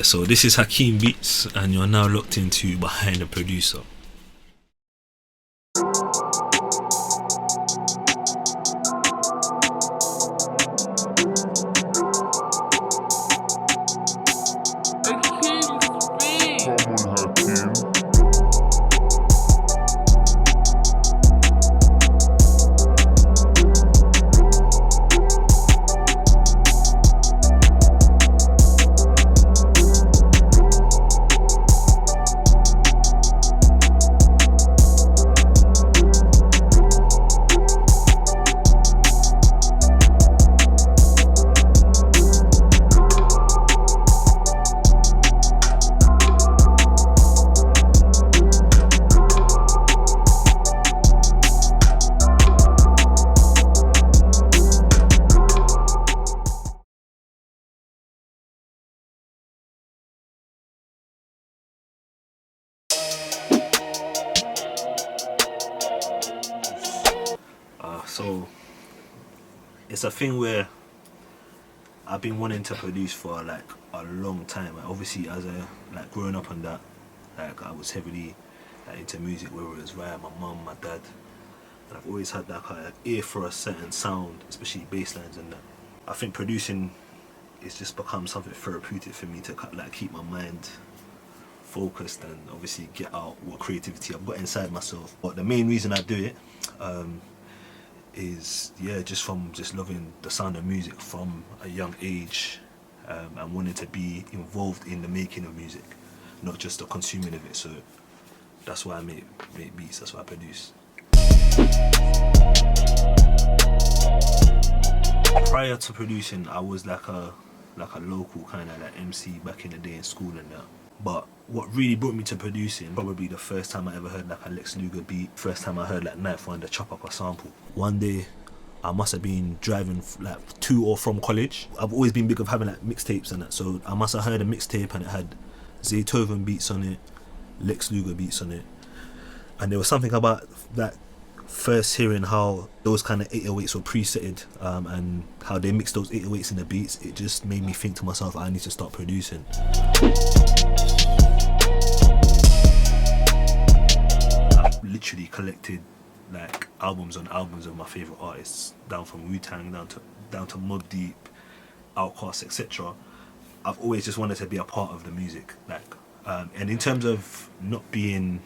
So this is Hakeim Beatz, and you're now locked into Behind the Producer. So it's a thing where I've been wanting to produce for like a long time. Obviously, as a growing up on that, I was heavily into music, whether it was via my mum, my dad, and I've always had that kind of ear for a certain sound, especially bass lines and that. I think producing it's just become something therapeutic for me to keep my mind focused and obviously get out what creativity I've got inside myself. But the main reason I do it is just from loving the sound of music from a young age, and wanting to be involved in the making of music, not just the consuming of it. So that's why I make beats, that's why I produce. Prior to producing, I was like a local kind of MC back in the day in school and that. But what really brought me to producing, probably the first time I ever heard a Lex Luger beat, first time I heard Knife Wonder chop up a sample. One day I must have been driving to or from college. I've always been big of having mixtapes and that, so I must have heard a mixtape and it had Zaytoven beats on it, Lex Luger beats on it, and there was something about that first hearing how those kind of 808s were presetted, and how they mixed those 808s in the beats. It just made me think to myself, I need to start producing. I've literally collected albums on albums of my favourite artists, down from Wu-Tang down to Mobb Deep, Outkast, etc. I've always just wanted to be a part of the music, and in terms of not pursuing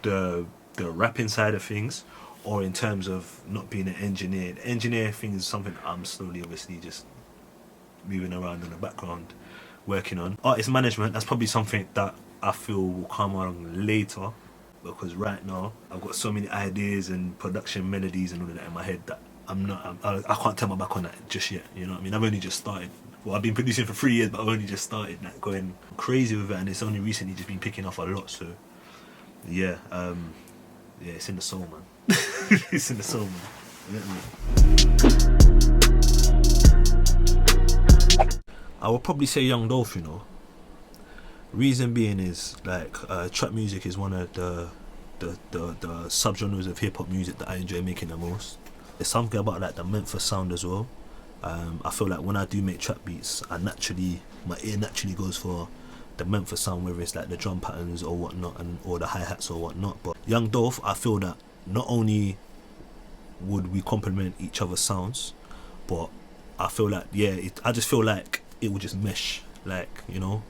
the rapping side of things, or in terms of not being an engineer. The engineer thing is something I'm slowly obviously just moving around in the background working on. Artist management, that's probably something that I feel will come along later, because right now I've got so many ideas and production melodies and all of that in my head that I can't turn my back on that just yet, you know what I mean? I've only just started. Well, I've been producing for 3 years, but I've only just started going crazy with it, and it's only recently just been picking up a lot. So yeah, it's in the soul, man. It's in the soul, man. I would probably say Young Dolph, you know. Reason being is trap music is one of the subgenres of hip hop music that I enjoy making the most. There's something about the Memphis sound as well. I feel like when I do make trap beats, my ear naturally goes for the Memphis sound, whether it's the drum patterns or whatnot, or the hi-hats or whatnot. But Young Dolph, I feel that not only would we complement each other's sounds, but I feel I just feel like it would just mesh. You know,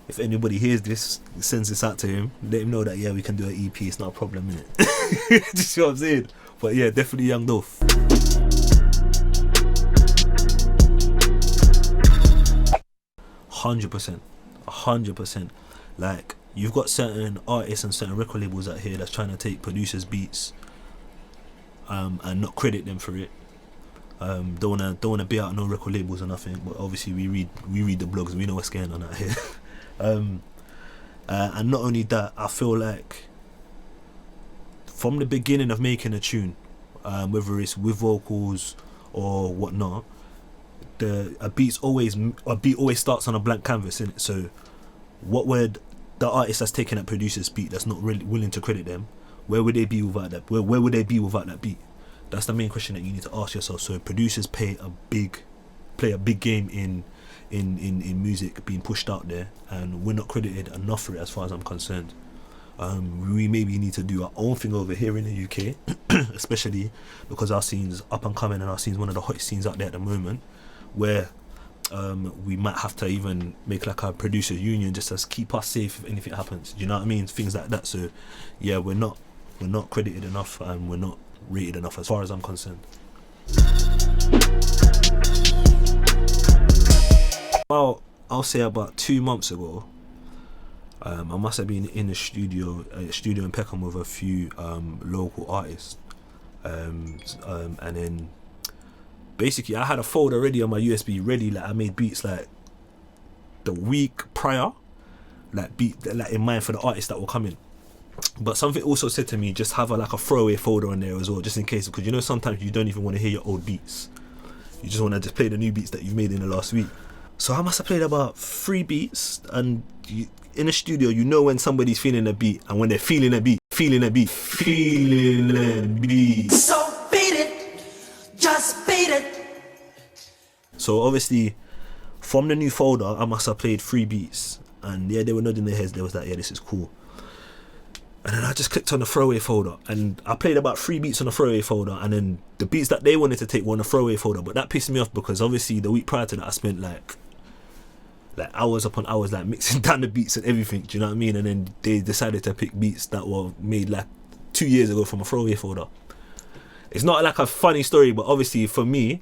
if anybody hears this, sends this out to him, let him know that we can do an EP, it's not a problem, innit? Just see what I'm saying? But yeah, definitely Young Dolph. 100%. You've got certain artists and certain record labels out here that's trying to take producers' beats and not credit them for it. Don't wanna be out no record labels or nothing, but obviously we read the blogs, we know what's going on out here. And not only that, I feel like from the beginning of making a tune, whether it's with vocals or whatnot, a beat always starts on a blank canvas, innit? So what would the artist that's taking that producer's beat, that's not really willing to credit them, where would they be without that? Where would they be without that beat? That's the main question that you need to ask yourself. So producers play a big game in in music being pushed out there, and we're not credited enough for it as far as I'm concerned. We maybe need to do our own thing over here in the UK, especially because our scene's up and coming, and our scene's one of the hottest scenes out there at the moment, where we might have to even make like a producer union just to keep us safe if anything happens. Do you know what I mean? Things like that. So yeah, we're not credited enough, and we're not rated enough as far as I'm concerned. Well, I'll say about 2 months ago, I must have been in a studio in Peckham with a few local artists, and then basically I had a folder already on my USB ready. Like I made beats like the week prior, like in mind for the artists that were coming. But something also said to me, just have a throwaway folder on there as well, just in case, because you know sometimes you don't even want to hear your old beats. You just want to just play the new beats that you've made in the last week. So I must have played about 3 beats, and in a studio, you know when somebody's feeling a beat, and when they're feeling a beat. So beat it, just beat it. So obviously, from the new folder, I must have played 3 beats, and yeah, they were nodding their heads. They was like, yeah, this is cool. And then I just clicked on the throwaway folder, and I played about 3 beats on the throwaway folder, and then the beats that they wanted to take were on the throwaway folder. But that pissed me off because obviously the week prior to that, I spent like hours upon hours like mixing down the beats and everything. Do you know what I mean? And then they decided to pick beats that were made like 2 years ago from a throwaway folder. It's not like a funny story, but obviously for me,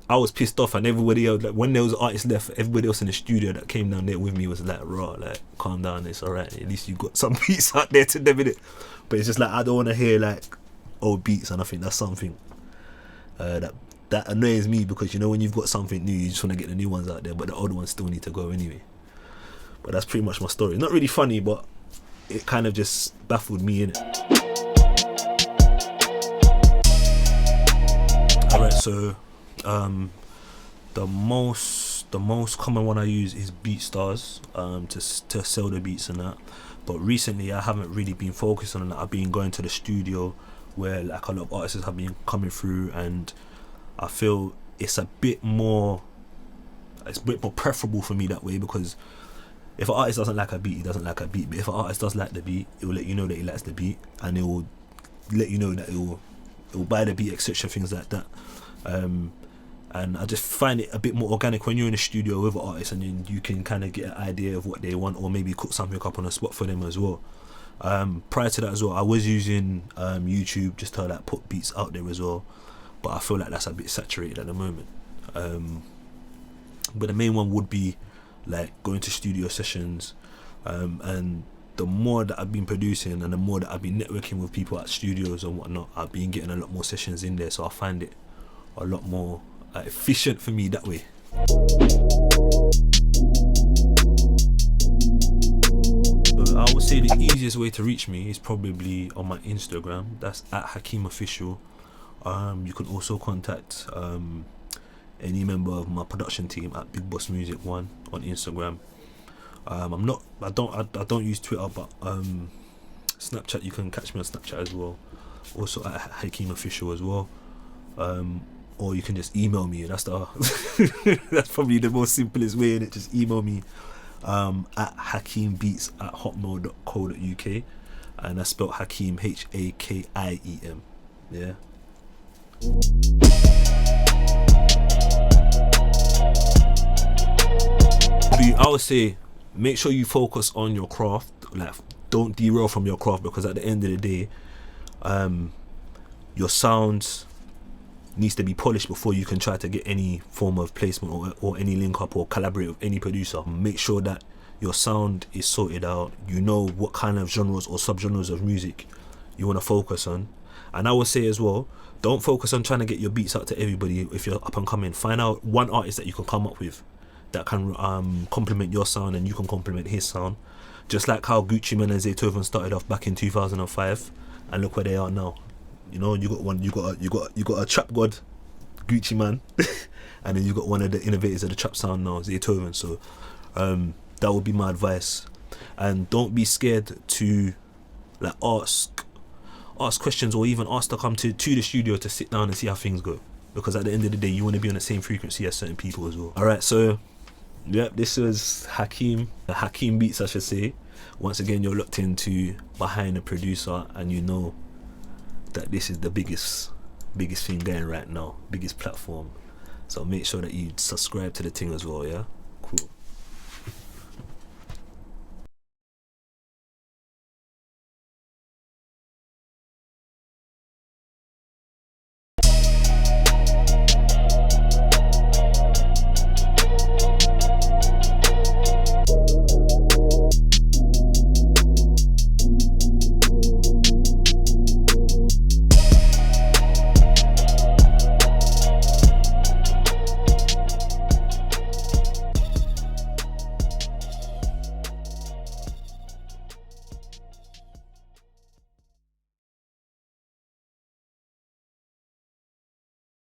I was pissed off, and everybody else, like when there was artists left, everybody else in the studio that came down there with me was like, raw, like calm down, it's alright, at least you got some beats out there to them in it. But it's just like I don't want to hear like old beats, and I think that's something that annoys me, because you know when you've got something new, you just want to get the new ones out there, but the old ones still need to go anyway. But that's pretty much my story. Not really funny, but it kind of just baffled me, innit? Alright, so the most common one I use is BeatStars to sell the beats and that. But recently I haven't really been focusing on that. I've been going to the studio where like a lot of artists have been coming through, and I feel it's a bit more preferable for me that way, because if an artist doesn't like a beat, he doesn't like a beat. But if an artist does like the beat, it will let you know that he likes the beat, and it will let you know that it will buy the beat, etc., things like that. And I just find it a bit more organic when you're in a studio with an artist, and then you can kind of get an idea of what they want, or maybe cook something up on the spot for them as well. Prior to that as well, I was using YouTube just to like put beats out there as well, but I feel like that's a bit saturated at the moment. But the main one would be like going to studio sessions, and the more that I've been producing and the more that I've been networking with people at studios and whatnot, I've been getting a lot more sessions in there, so I find it a lot more efficient for me that way. So I would say the easiest way to reach me is probably on my Instagram. That's at Hakeim Official. You can also contact any member of my production team at Big Boss Music 1 on Instagram. I don't use Twitter, but Snapchat, you can catch me on Snapchat as well, also at Hakeim Official as well. Or you can just email me. That's that's probably the most simplest way, innit? Just email me at hakiembeatz@hotmail.co.uk, and that's spelled Hakeim Hakiem. Yeah. I would say make sure you focus on your craft. Like, don't derail from your craft, because at the end of the day, your sounds needs to be polished before you can try to get any form of placement or any link up or collaborate with any producer. Make sure that your sound is sorted out. You know what kind of genres or subgenres of music you want to focus on. And I would say as well, don't focus on trying to get your beats out to everybody. If you're up and coming, find out one artist that you can come up with that can complement your sound, and you can complement his sound. Just like how Gucci Mane and Zaytoven started off back in 2005, and look where they are now. You know, you got a trap god, Gucci Mane, and then you got one of the innovators of the trap sound now, Zaytoven. So that would be my advice. And don't be scared to like ask questions, or even ask to come to the studio to sit down and see how things go, because at the end of the day, you want to be on the same frequency as certain people as well. Alright, so Yep, this was Hakeim Beatz, I should say. Once again, you're looked into Behind the Producer, and you know that this is the biggest thing going right now, biggest platform. So make sure that you subscribe to the thing as well, yeah? Cool.